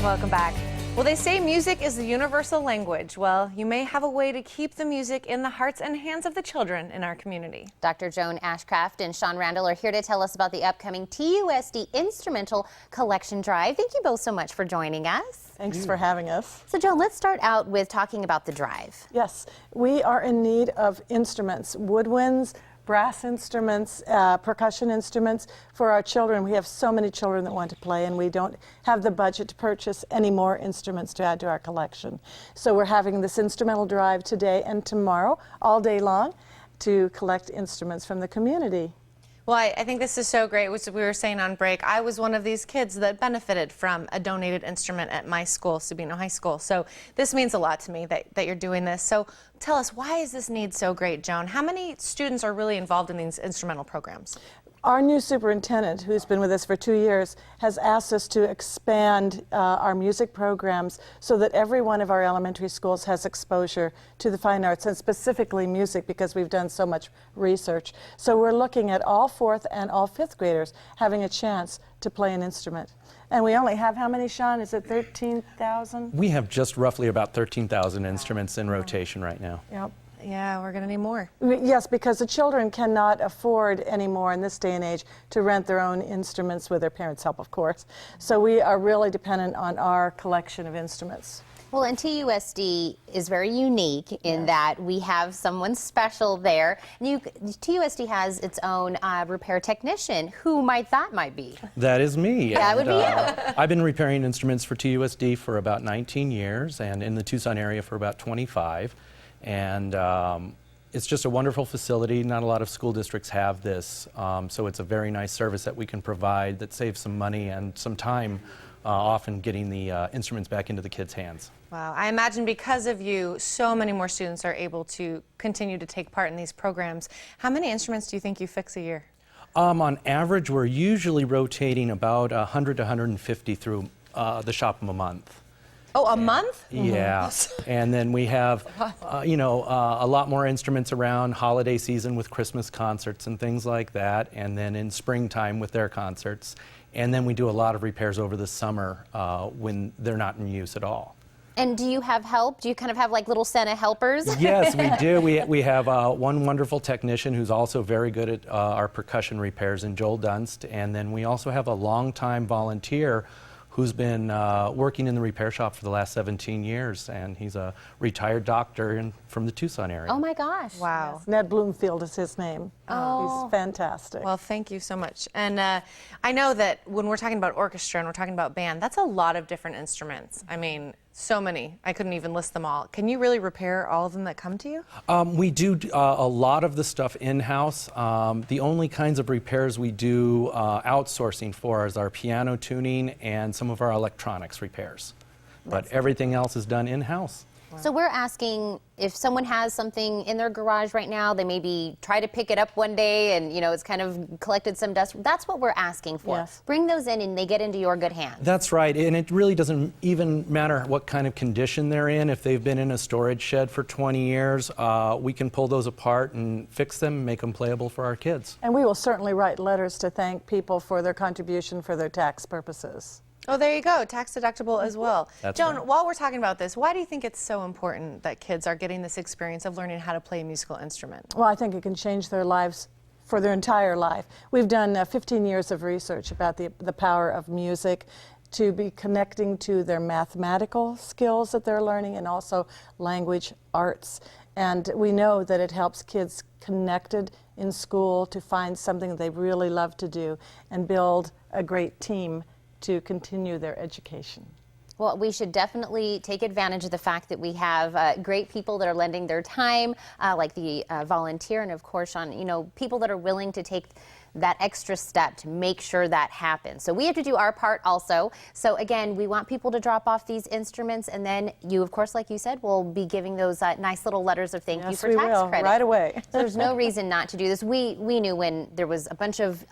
Welcome back. Well, they say music is the universal language. Well, you may have a way to keep the music in the hearts and hands of the children in our community. Dr. Joan Ashcraft and Sean Randall are here to tell us about the upcoming TUSD Instrumental Collection Drive. Thank you both so much for joining us. Thanks for having us. So, Joan, let's start out with talking about the drive. Yes, we are in need of instruments, woodwinds, brass instruments, percussion instruments for our children. We have so many children that want to play, and we don't have the budget to purchase any more instruments to add to our collection. So we're having this instrumental drive today and tomorrow, all day long, to collect instruments from the community. Well, I think this is so great, which we were saying on break. I was one of these kids that benefited from a donated instrument at my school, Sabino High School. So this means a lot to me that you're doing this. So tell us, why is this need so great, Joan? How many students are really involved in these instrumental programs? Our new superintendent, who's been with us for 2 years, has asked us to expand our music programs so that every one of our elementary schools has exposure to the fine arts, and specifically music, because we've done so much research. So we're looking at all 4th and all 5th graders having a chance to play an instrument. And we only have how many, Sean? Is it 13,000? We have just roughly about 13,000 instruments in rotation right now. Yep. Yeah, we're going to need more. Yes, because the children cannot afford anymore in this day and age to rent their own instruments, with their parents' help, of course. So we are really dependent on our collection of instruments. Well, and TUSD is very unique in that we have someone special there. TUSD has its own repair technician. Who might that be? That is me. That would be you. I've been repairing instruments for TUSD for about 19 years, and in the Tucson area for about 25. And it's just a wonderful facility. Not a lot of school districts have this, so it's a very nice service that we can provide that saves some money and some time, often getting the instruments back into the kids' hands. Wow, I imagine because of you, so many more students are able to continue to take part in these programs. How many instruments do you think you fix a year? On average, we're usually rotating about 100 to 150 through the shop a month. Oh, a month? Yeah, and then we have, a lot more instruments around holiday season with Christmas concerts and things like that, and then in springtime with their concerts. And then we do a lot of repairs over the summer when they're not in use at all. And do you have help? Do you kind of have like little Santa helpers? Yes, we do. We have one wonderful technician who's also very good at our percussion repairs, in Joel Dunst, and then we also have a longtime volunteer who's been working in the repair shop for the last 17 years, and he's a retired doctor from the Tucson area. Oh my gosh. Wow. Yes. Ned Bloomfield is his name. Oh. He's fantastic. Well, thank you so much. And I know that when we're talking about orchestra and we're talking about band, that's a lot of different instruments. I mean, so many. I couldn't even list them all. Can you really repair all of them that come to you? We do a lot of the stuff in-house. The only kinds of repairs we do outsourcing for is our piano tuning and some of our electronics repairs. But everything else is done in-house. So we're asking if someone has something in their garage right now, they maybe try to pick it up one day and, it's kind of collected some dust. That's what we're asking for. Yes. Bring those in and they get into your good hands. That's right, and it really doesn't even matter what kind of condition they're in. If they've been in a storage shed for 20 years, we can pull those apart and fix them and make them playable for our kids. And we will certainly write letters to thank people for their contribution for their tax purposes. Oh, there you go. Tax deductible as well. That's Joan, right. while we're talking about this, why do you think it's so important that kids are getting this experience of learning how to play a musical instrument? Well, I think it can change their lives for their entire life. We've done 15 years of research about the power of music to be connecting to their mathematical skills that they're learning, and also language arts. And we know that it helps kids connected in school to find something that they really love to do and build a great team to continue their education. Well, we should definitely take advantage of the fact that we have great people that are lending their time, like the volunteer, and of course, Sean, people that are willing to take that extra step to make sure that happens. So we have to do our part also. So again, we want people to drop off these instruments, and then you, of course, like you said, will be giving those nice little letters of thank you for tax credit. Right away. So there's no reason not to do this. We knew when there was a bunch of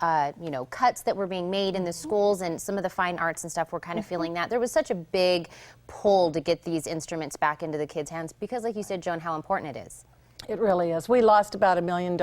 cuts that were being made in the schools, and some of the fine arts and stuff were kind of feeling that. There was such a big pull to get these instruments back into the kids' hands because, like you said, Joan, how important it is. It really is. We lost about $1 million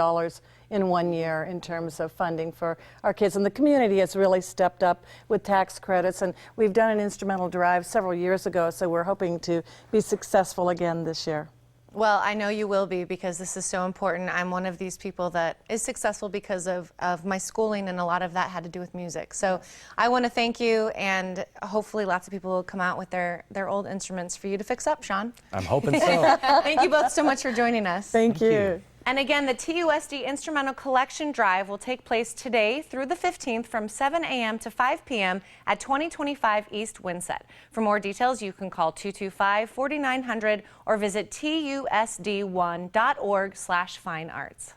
in 1 year in terms of funding for our kids. And the community has really stepped up with tax credits, and we've done an instrumental drive several years ago, so we're hoping to be successful again this year. Well, I know you will be, because this is so important. I'm one of these people that is successful because of my schooling, and a lot of that had to do with music. So I want to thank you, and hopefully lots of people will come out with their old instruments for you to fix up, Sean. I'm hoping so. Thank you both so much for joining us. Thank you. And again, the TUSD Instrumental Collection Drive will take place today through the 15th from 7 a.m. to 5 p.m. at 2025 East Winsett. For more details, you can call 225-4900 or visit TUSD1.org/finearts.